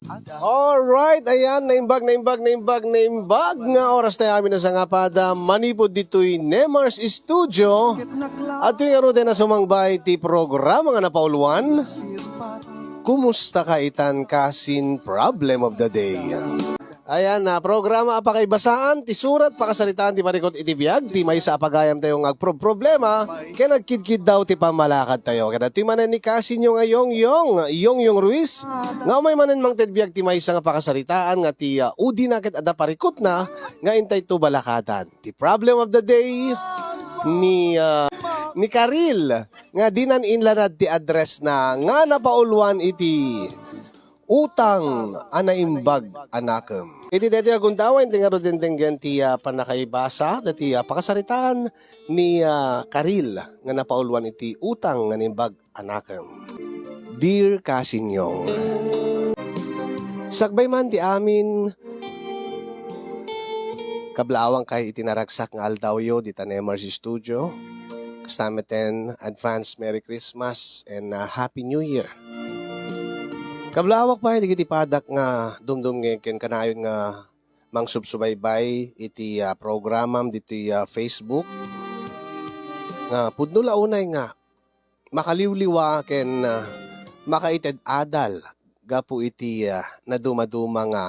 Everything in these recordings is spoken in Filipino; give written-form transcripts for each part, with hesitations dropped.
Alright, ayan, naimbag nga oras na amin na sa nga pada manipod dito'y Nemars Studio at yung aro din na sumangbay ti programa nga napauluan. Kumusta ka itan kasin problem of the day? Ayan na, programa apakaibasaan, ti surat, pakasalitaan, ti marikot iti biyag, ti may sa apagayam tayo ng problema, kaya nagkidkid daw ti pamalakad tayo. Kaya ti manan ni kasin yung yung Ruiz, nga may manan mang tedbiyag ti may sa nga pakasalitaan, nga ti udi nakit ada parikot na, nga intay to balakadan. Ti problem of the day, ni Karil, nga dinan inlanad ti address na, nga napauluan iti utang anaimbag anakem. Iti deti aguntawan ti nga rodin denggen ti panakaibasa dati pakasaritaan ni Karil nga napauluan iti utang anaimbag anakem. Dear Kasinyong, sagbay man ti amin kablawang kay itinaragsak nga aldawyo di Nemars Studio. Kastameten advance Merry Christmas and Happy New Year. Kablawak pa iti padak nga dumdum ngeken kanayon nga mang subsubaybay iti programam diti Facebook nga pudno launay nga makaliwliwa ken makaited adal gapu iti naduma-duma nga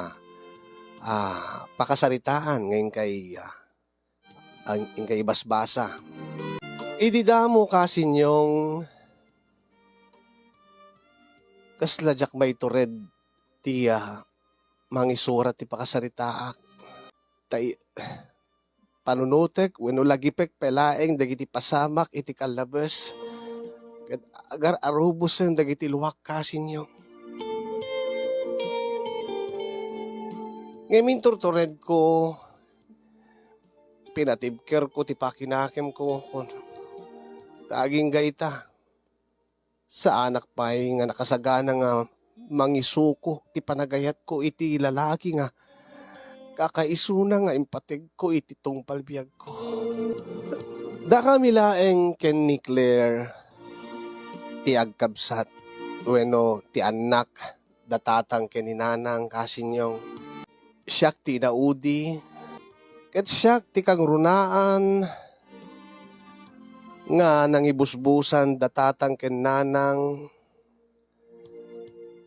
pakasaritaan ngayon kay basbasa. Ididamo kasinyong kasladyak may tured ti mangisurat ti pakasaritaak. Tay panunutek wenno lagipek pelaeng dagiti pasamak iti kalabes. Ket agar arubusen dagiti luwak kasinyo. Ngayon turtured ko pinatibker ko ti pakinakem ko taging gaita. Sa anak pa'y nga nakasagana nga mangisuko ti panagayat ko iti lalaki nga kakaisuna nga impatig ko iti tungpalbiyag ko. Da kami laeng ken ni Claire ti agkabsat wenno ti anak datatang ken ni nanang kasinyong siyak ti naudi ket siyak ti kang runaan nga nangibusbusan datatang ken nanang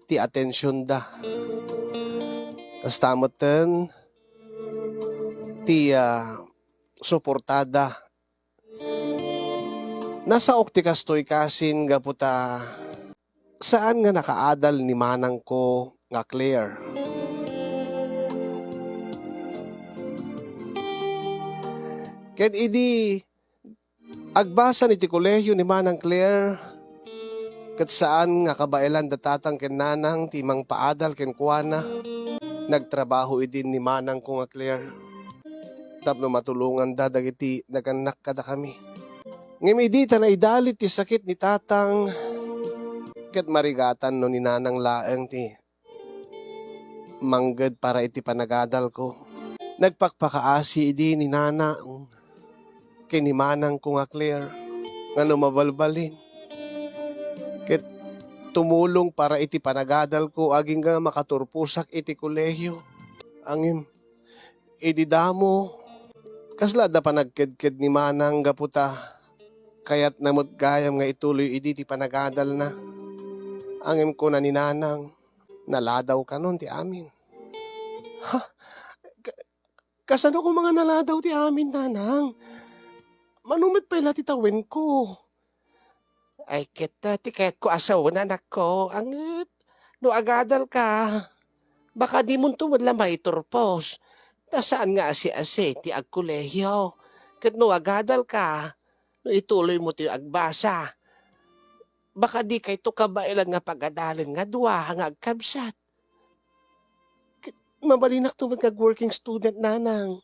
ti atensyon da. Kastamoten ti suportada. Nasa okti kastoy kasin gaputa saan nga nakaadal ni manang ko nga Claire. Ken idi agbasa ni ti kolehiyo ni manang Claire ket saan nga kabailan datatang ken nanang ti mang paadal ken kuana nagtrabaho idin ni manang ko nga Claire tapno matulungan da dagiti naganak kada kami ngem idi ta naidalit ti sakit ni tatang ket marigatan no ni nanang laeng ti mangged para iti panagadal ko nagpakpakaasi idi ni nanang ken ni manang ko nga Claire nga lumabalbalin ket tumulong para iti panagadal ko aging nga makaturpusak iti kolehiyo angim ididamo kasla da panagkedked ni manang gaputa kayat namot gayam nga ituloy idi ti panagadal na angim ko na ni nanang naladaw kanon ti amin. Kasano ko mga naladaw ti amin nanang? Manumit pa ila titawen ko. Ay kita tiket ko asawa anak ko. Angit, no agadal ka. Baka di mo tumad lang maiturpos. Nasaan nga asi-asi ti agkulehyo. Ket no agadal ka, no ituloy mo ti agbasa. Baka di kay to kabailan nga pagadalin nga duwa nga agkabsat. Ket mabalinak tumad kag working student nanang.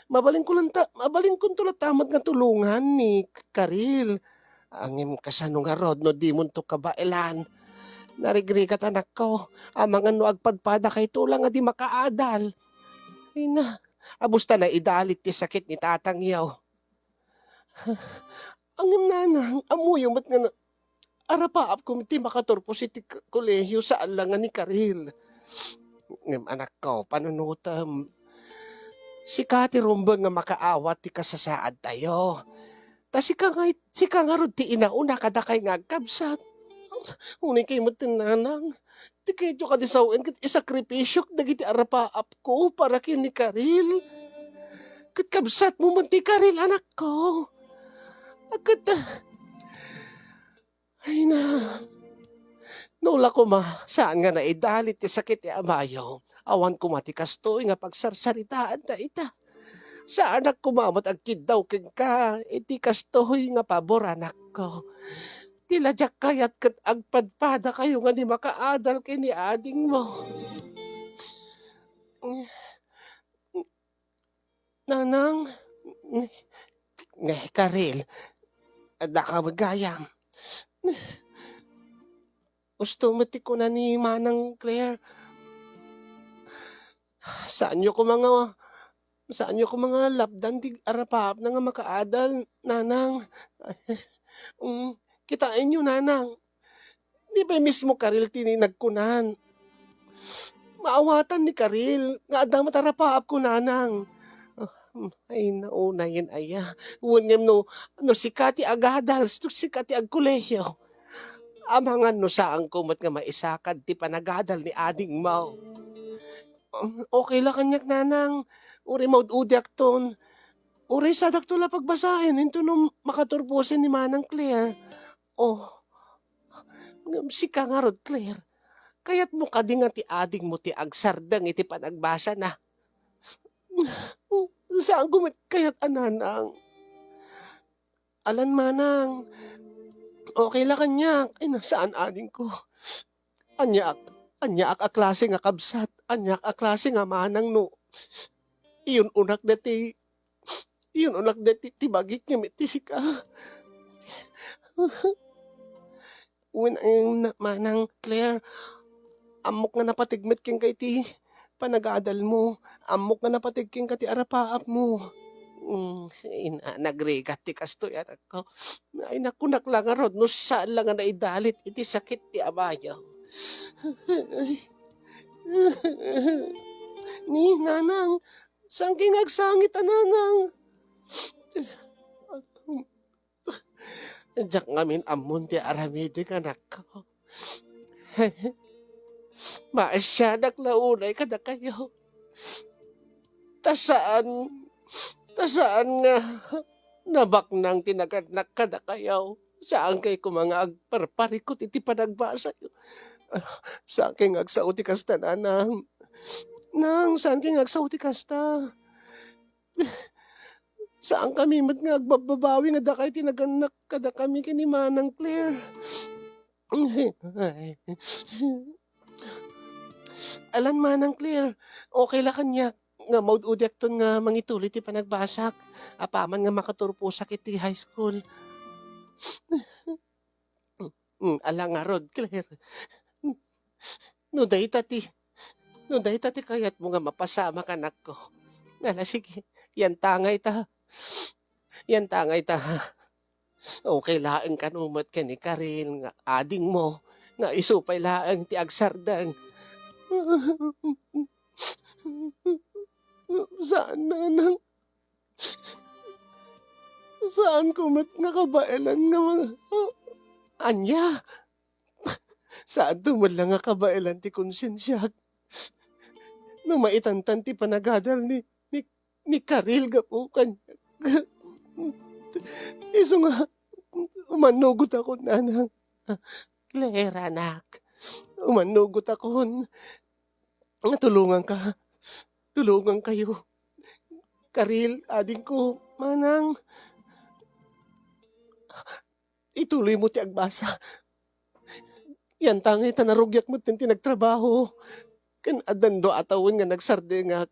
Mabaling ko tulat tamad nga tulungan ni Karil. Angim kasano nga rod no di mo to kabailan. Narigrigat anak ko. Amang ano agpadpada kay tulang nga di makaadal. Ay na, abusta na idalit ti sakit ni tatang yaw. Angim nanang, amuyo mat nga arapaap ko ti makaturpos iti kolehiyo sa alangan ni Karil. Ngem anak ko, panunutom. Si Kati rumbang nga makaawat ti kasasaad tayo. Ta si ka nga rod ti inauna kada kay nga agkabsat. Unay kay mo tinanang. Ti kayo ka di sawen kat isakripisyok dagiti arapaap ko para kini Karil. Kat kabsat mo man ti Karil anak ko. Kat ay na. Nula ko ma, saan nga na idalit ti sakit ti amayo. Awan ko mati kastoy nga pagsarsaritaan ta ita. Sa anak ko mamot agkidaw keng ka, iti kastoy nga pabor anak ko. Tila jak kayat kat agpadpada kayo nga di makaadal kini ading mo. Nanang, Karil, ada ka magayam. Gusto mo ti ko na ni Manang Claire. Saan nyo ko mga lapdan ti arapap na nga makaadal, nanang. Kitain nyo, nanang. Di ba mismo Karil tininagkunan? Maawatan ni Karil, nga adamat arapap ko, nanang. Ay, nauna yun, aya. Wunyam no sikati agadal, sikati agkulesyo. Amangan no saan kumot nga maisakad ti panagadal ni ading mo. Okay la kanyak nanang. Uri maud-udyak ton. Uri sadak to la pagbasahin. Into no makaturpusin ni Manang Claire. Oh, si ka nga rod, Claire. Kaya't mo ka di nga ti ading mo ti agsardang iti panagbasa na. Saan kumot kaya't ananang? Alan manang. Okay la kanyak. Ay, nasaan ading ko? Anyak aklase nga kabsat. Anyak aklase nga manang no. Iyon unak dati bagik nga mitisika. When Manang Claire, amok nga napatigmet king kay ti panagadal mo. Amok nga napatig king kati arapaap mo. Nagregat ti kastoy anak ko. Ay naku naklang rod no saan lang nga naidalit iti sakit ti amayo. Ni nanang, saan agsangit nanang? Diyak ngamin amon ti aramidik anak ko. Maasyanak launay kada kayo. Tasaan nga nabaknang tinaganak kada kayo. Saan kay ko mga agparparikot iti panagbasa yun. Saan kay agsauti kasta nanang. Nang, saan kay agsauti kasta? Saan kami mat nga agbababawi nga da kay tinaganak kada kami kini Manang Claire. Alan Manang Claire, okay la kanyak nga maud-udyak ton nga mangituloy ti panagbasak. Apaman nga makaturpusak iti high school. Ala nga rod, Claire. No dayta ti kayat mo nga mapasama kanak ko. Ala sige, yan tangay ta. Okay laeng kanumot ka ni Karil nga ading mo. Nga isupay laeng ti agsardang. Saan nanang? Saan kumat nga kabailan nga mga... Anya? Saan tumadlang nga kabailan ti konsensya? No maitantan ti panagadal ni Karil gapukan. Iso nga, umanugot ako nanang. Claire anak, umanugot ako. Tulungan kayo. Karil, ading ko, manang. Ituloy mo ti agbasa. Yan tangay tanarugyak mo tinagtrabaho. Kan adando atawin nga nagsardengak.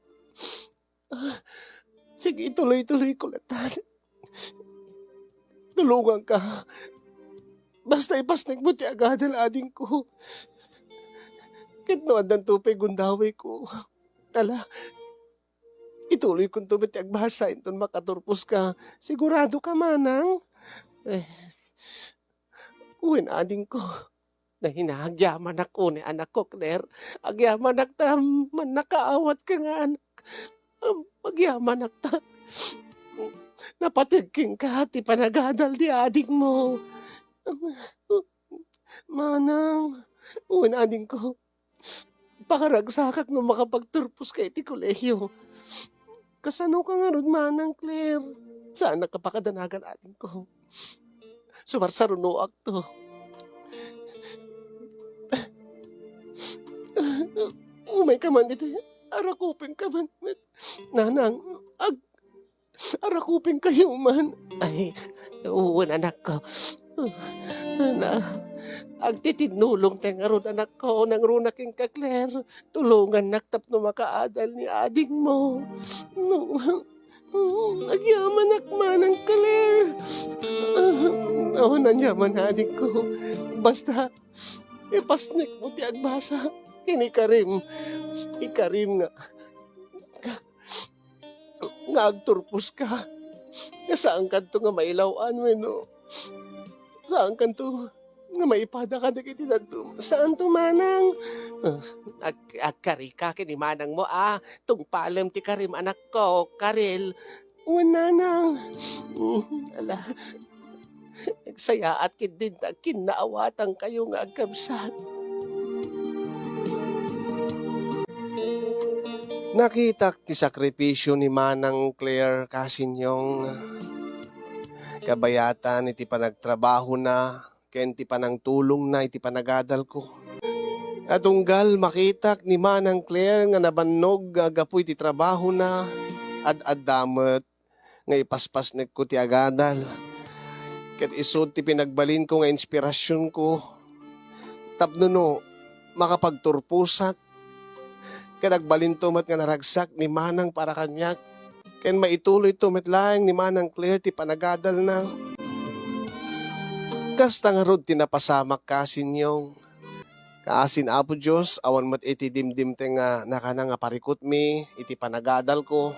Sige, ituloy ko latan. Tulungan ka. Basta ipasnig mo ti agadal ading ko. Kit no adan tupay gundaway ko. Tala, ituloy kong tumit ti agbasa. Inton makaturpos ka. Sigurado ka manang. Uwin ading ko. na hinahagyaman ako ni anak ko, Claire. Agyaman akta, man nakaawat ka nga anak. Agyaman akta. Napatigking ka, ti panagadal di adik mo. Manang, uwan ading ko. Pakaragsakak no makapagturpos kay ti kolehiyo. Kasano ka nga ron, Manang Claire? Saan nakapakadanagan ating ko? Sumarsaruno to. Umay ka man ito. Arakupin ka man. Nanang, arakupin kayo man. Ay, uwan anak ko. Na, agtitinulong tayo nga ron anak ko. Nang runaking ka, Claire. Tulungan naktap no makaadal ni ading mo. No, agyaman akmanang Claire. Nanyaman ading ko. Basta, ipasnik mo ti agbasa. Kinikarim. Ikarim nga. Nga agturpos ka. Saan ka to nga mailawan mo, no? Saan ka to nga maipada ka na kitinatum? Saan to, Manang? Agkari ka kini Manang mo, Tung palem ti karim anak ko, Karil. Nanang. Ala. Saya at kindin kinaawatan kayo nga agkabsat. Nakita ti sakripisyo ni Manang Claire Casinyong kabayatan iti panagtrabaho na ken ti panangtulong na iti panagadal ko. Atunggal makitak ni Manang Claire nga nabannog agapoy ti trabaho na ad-addamet nga ipaspas ko ti agadal. Ket isod ti pinagbalin ko nga inspirasyon ko. Tapno no makapagturpusak kanagbalin tumat nga naragsak ni Manang para kanyak. Ken maituloy tumat lang ni Manang Claire ti panagadal na. Kasta nga rod tinapasamak kasinyong. Kaasin Apo Diyos, awan mat iti dimdim te nga nakana nga parikot mi, iti panagadal ko.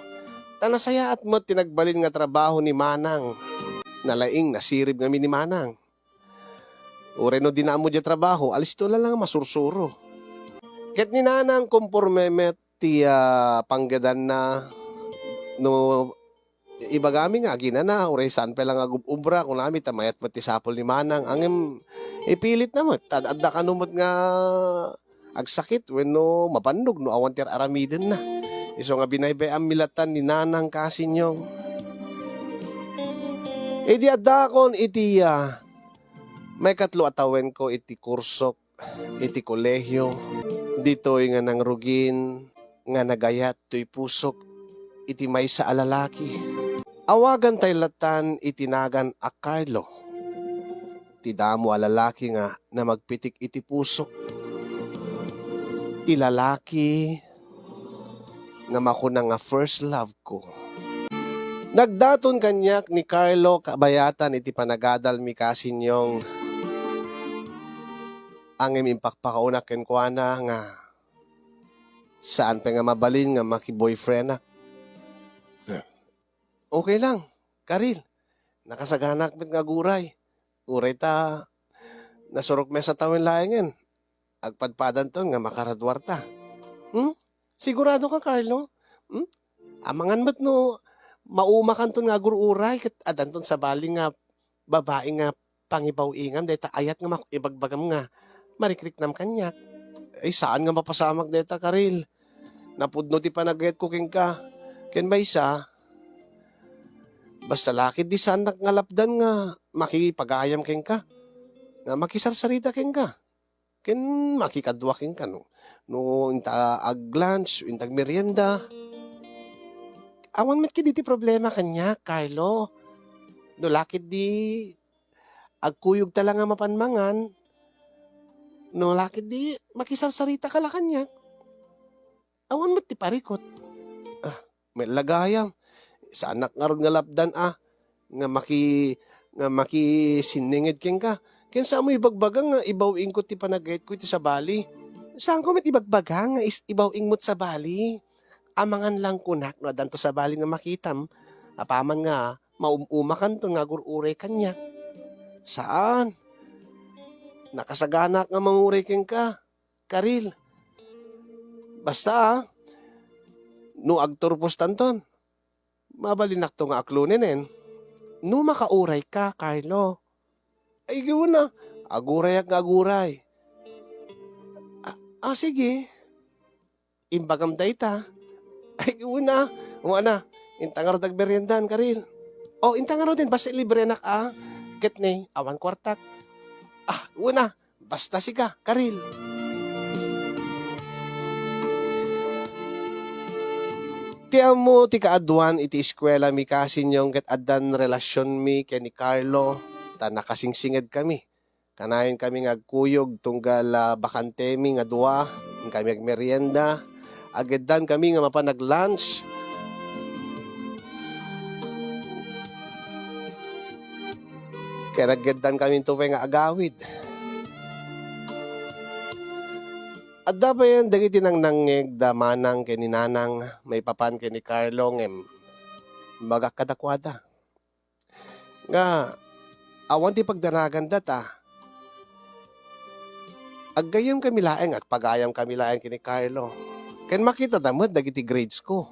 Tanasaya at mat tinagbalin nga trabaho ni Manang. Nalaing nasirib nga mi ni Manang. Ureno din mo di trabaho, alis to lang masursuro. Ket ni Nanang kumpormemet ti panggadan na no ibagami nga ginana uray saan pa lang agubra kung nami tamayat mat ti sapol ni Manang angem ipilit na mat adda kanumot nga agsakit wenno mapandog no awan ti aramiden na iso nga binaybay ang milatan ni Nanang Casinyong. Idi adda kon iti may katlo atawen ko iti kursok iti kolehiyo. Dito'y nga nang rugin, nga nagayat to'y pusok, iti may sa alalaki. Awagan tay latan itinagan a Carlo. Ti damo alalaki nga na magpitik iti pusok. Ti lalaki nga makuna nga first love ko. Nagdaton kanyak ni Carlo kabayatan iti panagadal mi Casinyong. Ang impakpakauna ken kuana nga saan pa nga mabalin nga maki-boyfriend na. Okay lang, Karil. Nakasaganak mit nga guray. Uray ta nasurok me sa tawin laengen. Agpadpadan to nga makaradwar ta. Sigurado ka, Carlo? Amangan mat no maumakan ton nga gururay ket adanton sa baling nga babae nga pangibaw ingam dayta ayat nga ibagbagam nga marikrik nam kanyak. Ay saan nga mapasamag deta Karil? Napudno ti panagayat ko king ka. Ken maysa basta lakid di sanak nga lapdan nga makipagayam king ka. Nga makisarsarita king ka. Ken makikadwa king ka no. No inta ag-lunch, intag merienda. Awan met kidi ti problema kanya, Carlo. No lakid di agkuyog tala nga mapanmangan. No, lakid di, makisarsarita ka la kanya. Awan mo't ti parikot. May lagayam. Sa anak nga ron nga lapdan, nga makisiningid ken ka. Ken sa mo ibagbagang nga ibawing ko ti panagayat ko iti sa bali. Saan ko met ibagbagang nga ibawing mo't sa bali? Amangan lang kunak, no, adanto sa bali nga makitam. Apaman nga, maumakan to nga gururay kanya. Saan? Nakasagana nga manguray ken ka. Karil. Basta no agturpos tanton. Mabalinak to nga akluninen. No makauray ka, Carlo. Ay gawin na. Aguray ak aguray. Sige. Imbagam dayta. Ay gawin na. Na. Intangaro tagberyendan, Karil. Intangaro din. Basta libre nak Ketne, awan kwartak. Una. Basta siga, Karil. Ti amo ti kaadwan iti eskwela mi kasin yung ket addan relasyon mi ken ni Carlo ta nakasingsinged kami. Kanayon kami ngagkuyog tunggal bakante mi nga duwa, kami agmerienda, ageddan kami nga mapanag-lunch. Kaya nageddan kami tuwing nga agawid. At dapat dagiti nang nangeg da manang ken ni nanang may papan ken ni Carlo ngem magakadakwada. Nga awan ti pagdanagan data. Aggayam kami laeng agpagayam kami laeng ken ni Carlo. Ken makita damod dagiti grades ko.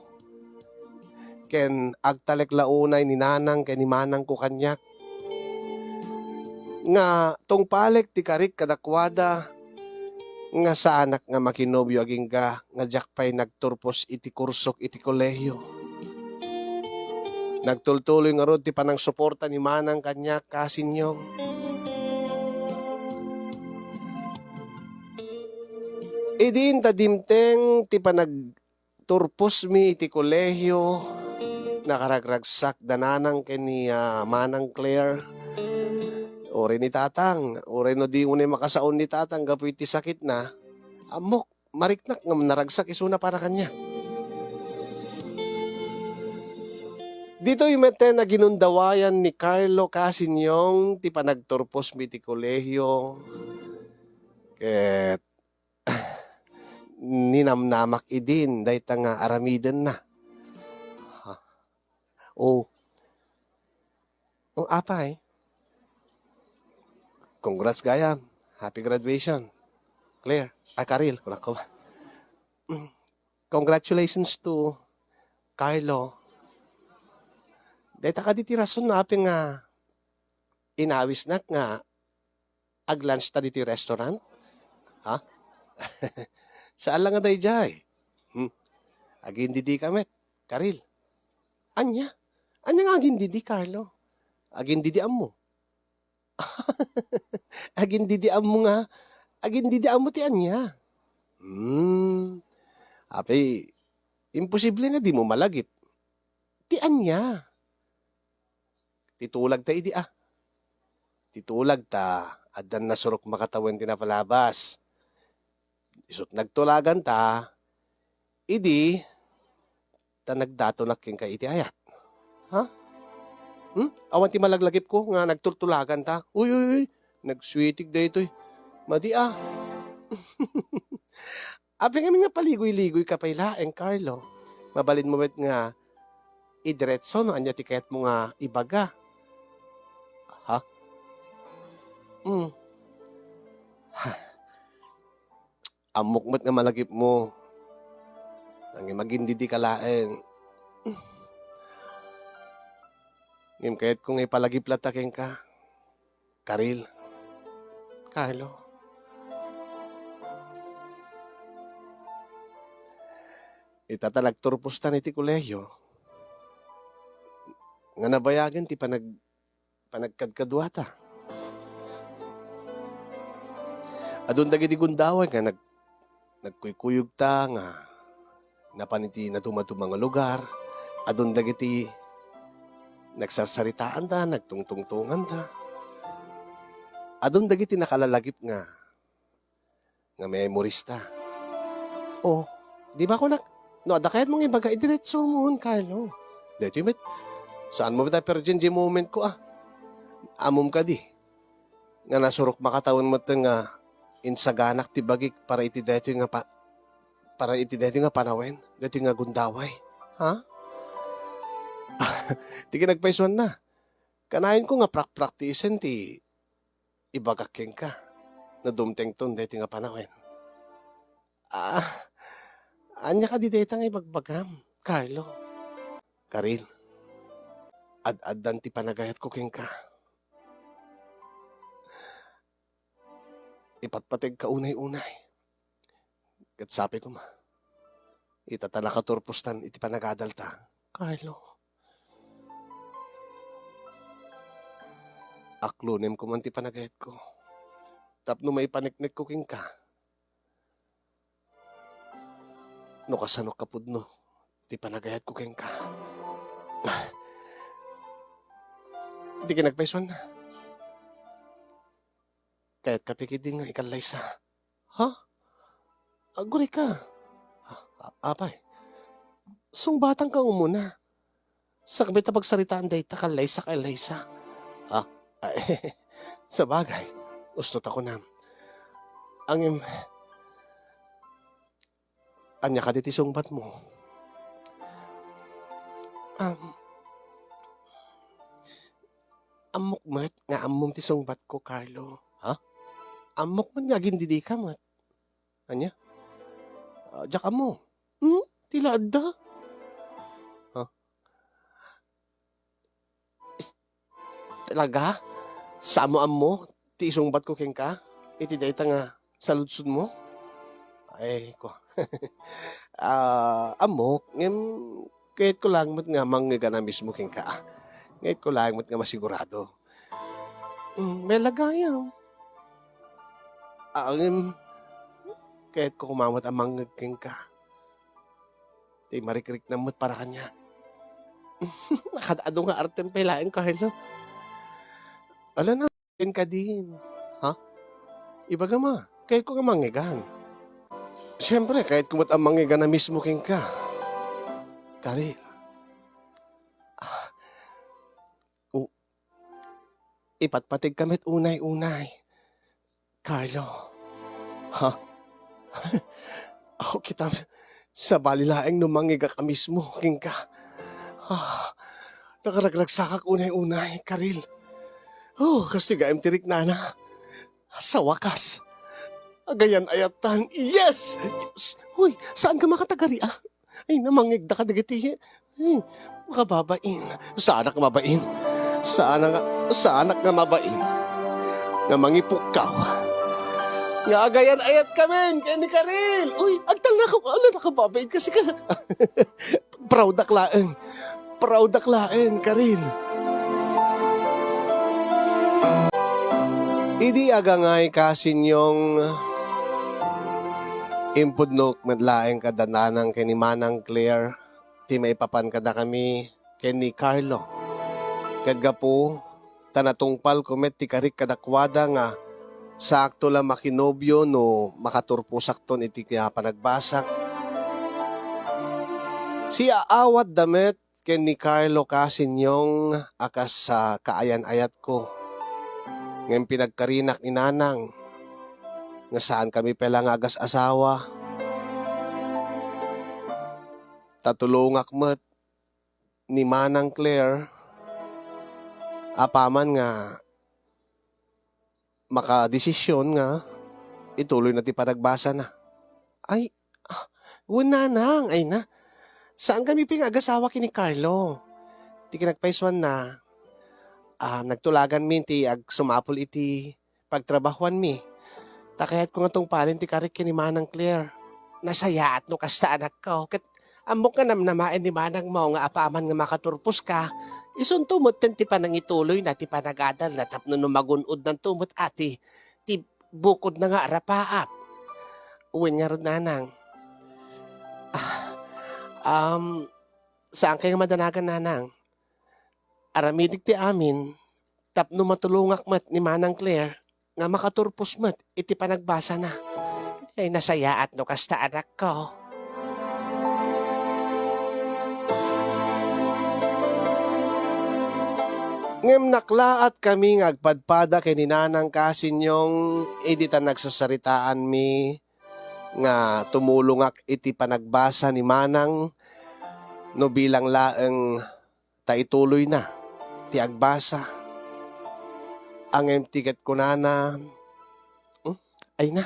Ken agtalek-launay ni nanang ken ni manang ko kanyak. Nga tong palek ti karik kadakwada nga sa anak nga makinobyo aging nga jakpay nagturpos iti kursok iti kolehiyo. Nagtultuloy nga rod ti panang suporta ni manang kanya kasinyong. Idin tadimteng ti panagturpos mi iti kolehiyo nakaragragsak dananang ken ni manang Claire. Ore ni tatang, ore no di unay makasaon ni tatang gapu iti sakit na, amok, mariknak nga naragsak isuna para kanya. Dito imete na ginundawayan ni Carlo kasinyong ti panagturpos mi ti kolehiyo. Ket ninamnamak idin dayta nga aramiden na. Apay. Congrats gayam. Happy graduation. Claire. Karil. Congratulations to Carlo. Dahita ka diti rason na aping inawis nak nga ag-lunch ta diti restaurant. Saan lang nga day jay? Agin didi kamet. Karil. Anya? Anya nga agin didi, Carlo? Agin didi mo. Agin didiam mo nga. Agin didiam mo ti anya. Apay, imposible nga di mo malagip. Ti anya. Titulag ta idi Titulag ta, adan na surok makatawan tinapalabas. Isot nagtulagan ta, idi, ta nagdato naking ka iti ayat. Awan ti malaglagip ko nga nagtultulagan ta. Uy, nagswitig da ito. Madi Api kami nga paligoy-ligoy ka pa ilaeng, Carlo. Mabalin mo bet nga idiretso no anya tiket mo nga ibaga. Amok nga malagip mo. Ang magindidi ka laeng. Ngim kahit kung ipalagip lataking ka. Karil. Carlo. Itatalagturpos ta iti kolehiyo. Nga nabayagan ti panagkadkadwata. Adun dagiti gundawan nga nagkuykuyog ta nga napaniti na tumatumang lugar. Adun dagiti nagsasaritaan ta, nagtungtungtungan ta. Adun dagiti nakalalagip nga memorista. Di ba ko no, adakayat mong ibaga, idiretso mo, Carlo. Dito yung saan mo ba pero dyan moment ko amom ka di. Nga nasurok makatawan mo nga insaganak ti bagik para iti dito nga panawen, dito nga gundaway. Tigi nagpaisuan na. Kanayin ko nga praktisin ti ibagakeng ka. na dumteng ton deti nga panahon. Ah, anya ka di deta nga ibagbagam, Carlo. Karil, ad-addan ti panagayat ko king ka. Ipatpateg ka unay-unay. Kat sabi ko ma, itatala ka turpustan iti panagadalta. Carlo, aklunem ko man ti panagayat ko. Tapno may paniknik ko king ka. No kasano kapudno, ti panagayat ko king ka. Di ka nagpaiswan na. Kaya't kapikidin nga ikalay sa. Ha? Aguri ka. Apay, sungbatang ka umuna. Sakbit na pagsaritaan day takalay sa kalay sa. Sa bagay, ustot ako na. Ang anya ka diti sungbat mo. Amok mat nga amom ti sungbat ko, Carlo. Ha? Amok man nga gindidi ka mat. Anya? Diyak mo. Tila adda. Ha? Talaga? Sa amo ti isungbat ko king ka? Iti dayta nga saludsud mo? Ay, ko. Amok, kahit ko lang mo't nga mangga na mismo king ka. Ngayon ko lang mo't nga masigurado. May lagayam. Kahit ko kumamot ang manggagking ka. Di marikrik na mo't para kanya. Nakadado nga artem pailain ka, Carlo. Ala na, ka din. Ha? Ibaga ma, kahit ko nga manggigan. Siyempre, kahit kumot ang manggigan na mismo king ka. Karil. Ipatpatig kamit unay-unay. Carlo. Ha? Ako kita sa balilaeng numangiga ka mismo, king ka. Nakaragragsakak unay-unay, Karil. Kasi gaim tirik na. Sa wakas. Agayan ayatan. Yes! Uy, saan ka makatagari Ay, namangigda ka digiti. Makababain. Saan ka mabain? Saan ka mabain? Nga mangipukaw. Nga agayan ayat kami, kaya ni Karil. Uy, agtal na ka, nakababain kasi ka. Proud aklaan, Karil. Idi agangay kasinyong impudnok madlaeng kadananang kay ni Manang Claire. Ti may papan kada kami kay ni Carlo. Kadga po, tanatungpal kumet ti karik kadakwada nga sakto lang makinobyo no makaturpusak ton iti kaya panagbasak. Si aawat damit ken ni Carlo kasinyong akas sa kaayan-ayat ko. Ngayon pinagkarinak ni Nanang nga saan kami pelang agas asawa. Tatulungak met ni Manang Claire apaman nga makadesisyon nga ituloy na ti panagbasa na. Ay, wala nang, ay na. Saan kami pinag-asawa kini Carlo? Ti kinagpaiswan na, nagtulagan mi ti ag sumapol iti pagtrabahuan mi. Takayat ko nga tong palin ti karik kini Manang Claire. Nasayaat no kasta anak ko. Kat amok nga namnamain ni Manang mo nga apaman nga makaturpos ka. Isun tumot ti panang ituloy na ti panagadal na tapno no magunod ng tumot ati. Ti bukod na nga arapaap. Uwin nga ron Nanang. Saan kayo madanagan Nanang? Aramidig ti amin. Tapno matulungak mat ni Manang Claire. Nga makaturpos mat iti panagbasa na. Ay nasayaat no kasta anak ko. Ngem naklaat kami ngagpadpada kay ninanang kasinyong editan nagsasaritaan mi nga tumulungak iti panagbasa ni Manang no bilang laeng taituloy na ti agbasa. Ang tiket ko nana Ay na,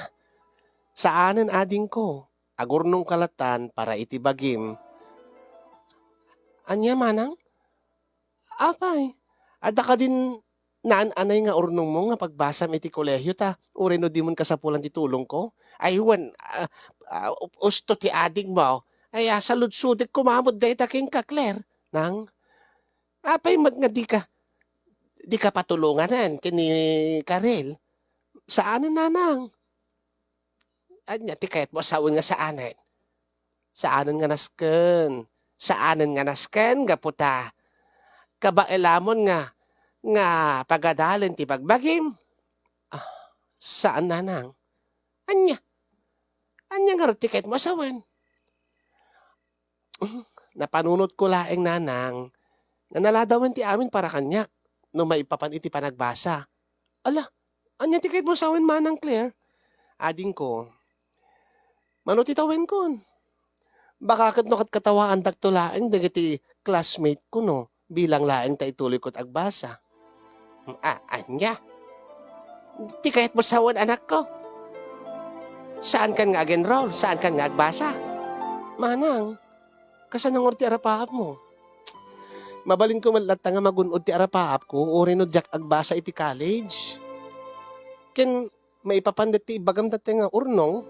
saanen ading ko. Agurnong kalatan para itibagim. Anya manang? Apay, adda ka din naan-anay nga urnong mo nga pagbasam iti kolehyo ta. Uri no di mon kasapulan ti tulong ko. Ay wan, usto ti ading mo. Ay saludsudek kumamod day taking kakler. Nang, apay mat nga di ka patulunganan kini Karel. Saanan nanang? Anya ti kayat mo asawon nga saanan. Saanan nga nasken. Saanan nga nasken gaputa. Kabailamon nga pagadalen ti pagbagim. Ah, saan nanang? Anya? Anya nga ti kayat mo asawan? Napanunot ko laeng nanang. Nga naladawan ti amin para kanyak. No maipapan iti panagbasa. Ala, anya ti kayat mo asawan manang Claire? Ading ko, manutitawen kon. Baka kat no kat katawaan dakto laeng dagiti classmate ko no. Bilang laeng ta ituloy ko't agbasa. Anya? Ti kayat mo sawan anak ko. Saan kan nga agenroll? Saan kan nga agbasa? Manang, kasanangor ti arapaap mo. Mabalin ko malata nga magunod ti arapaap ko o rin no jak agbasa iti college. Ken maipapandat ti ibagam dati nga urnong.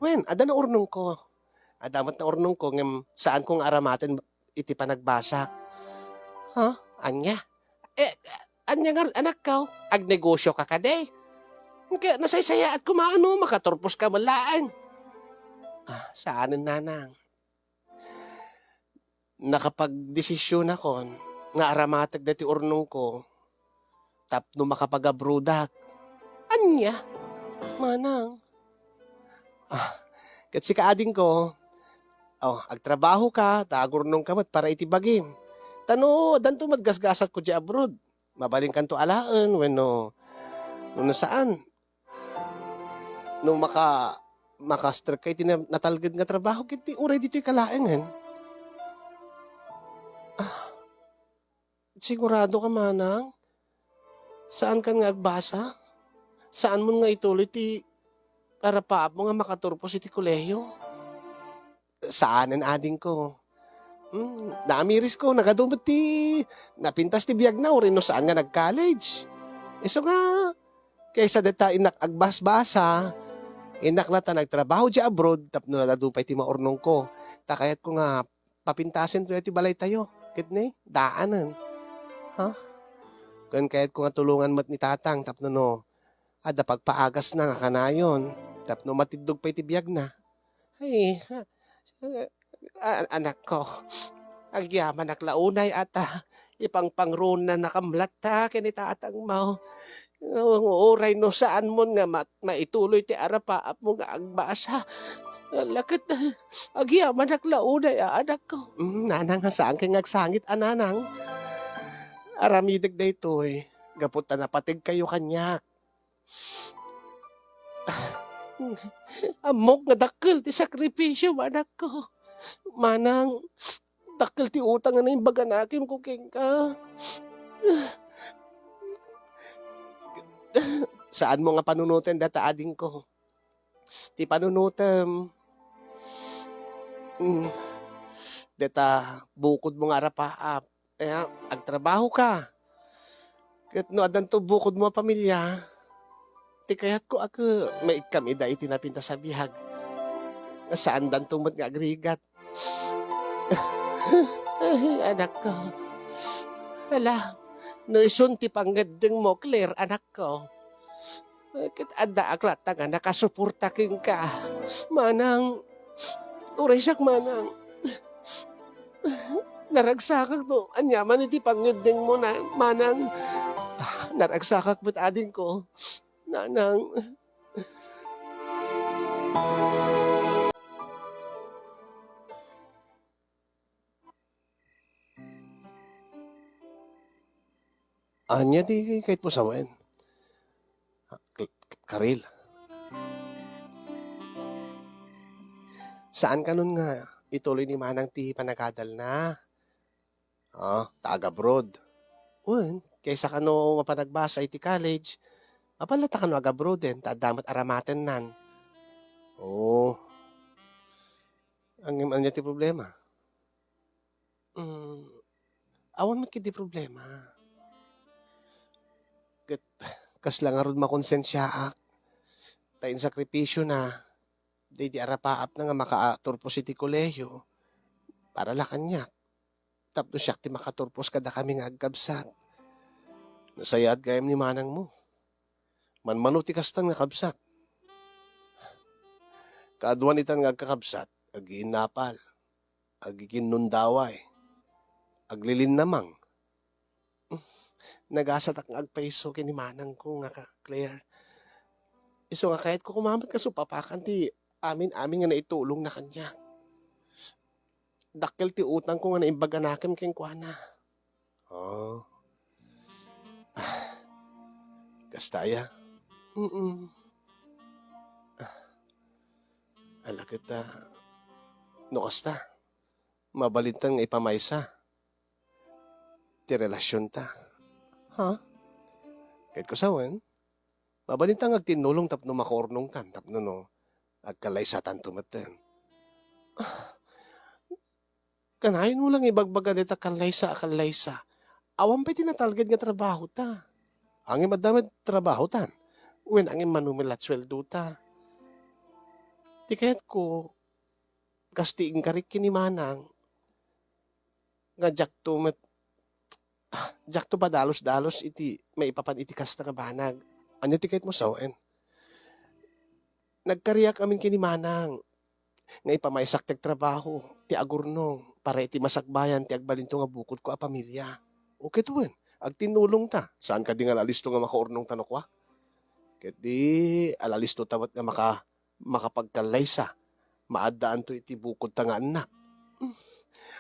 Wen, ada na urnong ko. Adamat na urnong ko ngem saan kong aramaten iti panagbasa. Ha? Anya? Anya nga anak ka? Agnegosyo ka kaday. Kaya nasaysaya at kumaano, makaturpos ka malaan. Saanin nanang? Nakapag-desisyon ako nga aramatag dati urnong ko tapno makapag-abrodak. Anya? Manang? Kat si kaading ko, agtrabaho ka, tagurnong ka mat para itibagim. Tano, danto madgasgasat ko di abroad. Mabaling kanto alaan, when no saan. No makastrike kay natalgad nga trabaho, kiti uray dito'y kalaengan. Sigurado ka manang? Saan ka nga agbasa? Saan mo nga ituloy ti para paap mo nga makaturpos iti kolehiyo? Saanan ading ko? Naamiris ko, nagadumot ti napintas ti biyag na o rin no saan nga nag-college. Iso nga, kaysa deta inak agbas-basa, inak na ta nagtrabaho di abroad, tapno nadupay ti maurnong ko. Takayat ko nga, papintasin to ti balay tayo. Kitne, daanan. Ha? Kung kayat ko nga tulungan mat ni tatang, tapno no, ada pagpaagas na nga kanayon, tapno matidog pa iti biyag na. Ay, anak ko, agyaman naklaunay ata, ipang pangron na nakamlat ta, kinitatang mo. Oray no saan mo nga maituloy ti arapaap mo nga agbasa. Lakit, agyaman naklaunay anak ko. Nanang saan kang agsangit, ananang? Aramidag da ito gaputa na patig kayo kanyak. Amok nga dakkel ti sakripisyo, anak ko. Manang, dakkel ti utang na yung baganakim ko ka. Saan mo nga panunutin data ading ko? Ti panunutem. Data bukod mo nga rapaap. Agtrabaho ka. Kat no adan to bukod mo pamilya. Ti kayat ko ako may kami da itinapinta sa bihag. Saan dan tumot nga agrigat. Ay, anak ko. Hala, no isunti panggedeng mo, Claire, anak ko. Kat ada aklat nga nakasuporta king ka. Manang, uray siyak manang. Naragsakak to, anyaman iti panggedeng mo na, manang. Naragsakak ba't ading ko, nanang. Anya di kahit mo sawen. Karil. Saan ka nun nga ituloy ni manang ti panagadal na? Taga abroad. Kaysa ka no mapanagbasa iti college, Apalata ka no agabro din, damat aramaten nan. Oo, ang ano ti problema. Hmm, awan mo't kiti problema. Ket kasla nga rod makonsensyaak, ta sakripisyo na, di arapaap na nga makaturpos iti kolehiyo, para la kanyak. Tapno siyak ti makaturpos kada kami nga agkabsat. Nasayad gayam ni manang mo. Manmano ti kastan nga kabsat. Kaadwan itan nga agkakabsat, agiinapal, agikinnundaway, aglilin namang. Nagasatak nga agpaiso kini manang ko nga ka, Claire. Iso nga kahit ko kumamat ka supapakan ti amin-amin nga naitulong na kanya. Dakkel ti utang ko nga naimbaga nakim king kuana. Oh, kastaya. Mm. Ala kita, no kasta, mabalintan nga ipamaysa. Ti relasyon ta. Ha? Kahit ko sawen, mabalintan nga tinulong tapno makornong tan, tapno no, agkalaysatan tumaten. Kanayon mo lang ibagbaga dita kalaysa. Awan pa'y tinatalgad nga trabaho ta. Angin madamad trabaho tan. Wen angin manumilat sweldo ta. Di kaya't ko, kastiin karik kini manang, nga jak to padalos-dalos iti, maipapan iti kasta nga banag. Anya ti kahit mo sawen. Nagkariyak amin kini manang, nga ipamaysak tag trabaho, ti agurnong, para iti masakbayan, ti agbalinto nga bukod ko a pamilya. Okay to wen, agtinulong ta. Saan ka di nga lalisto nga makaurnong tanokwa? Ket di, alalisto tamat nga makapagkalaysa. Maadaan to iti bukod ta nga anak.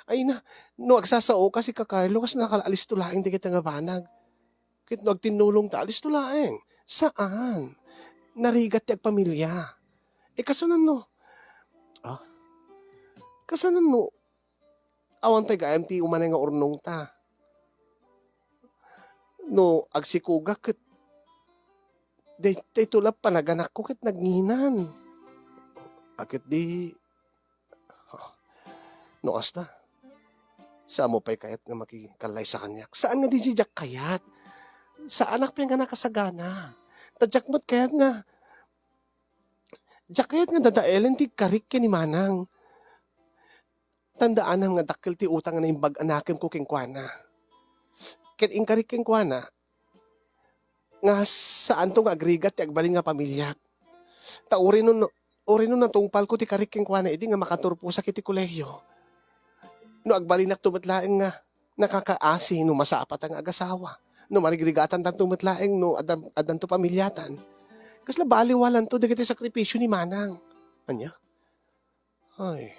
Ay na, no agsasao kasi ka Carlo, kasi nakalalis to laing di kita nga banag. Ket no agtinulong ta, alis to laing. Saan? Narigat ti agpamilya. Kasunan no, kasanan no, awan pa'y gayam ti umanay nga urnong ta. No, agsikuga ket, day tulap panaganak ko ket nagnginan. Akit di, no asta, saan mo pa'y kayat nga makikalay sa kanyak? Saan nga di jijak kayat? Sa anak pa nga nakasagana. Tadyak mo't kayat nga, jak kayat nga dadaelen ti karik ni manang. Tandaanan nga dakkel ti utang na imbag anakem ko king kuana. Ket ingkarik king kuana, nga saan to nga agrigat ti agbaling nga pamilya. Ta uri nun natungpal ko ti karik king kuana, edi nga makaturpo sa kiti kolehiyo. No agbalinak tumatlaeng nga, nakakaasi no masapat ang agasawa. No marigrigatan tan tumatlaeng no adan to pamilyatan. Kasla baliwalan to, dagiti sakripisyo ni manang. Anya? Ay,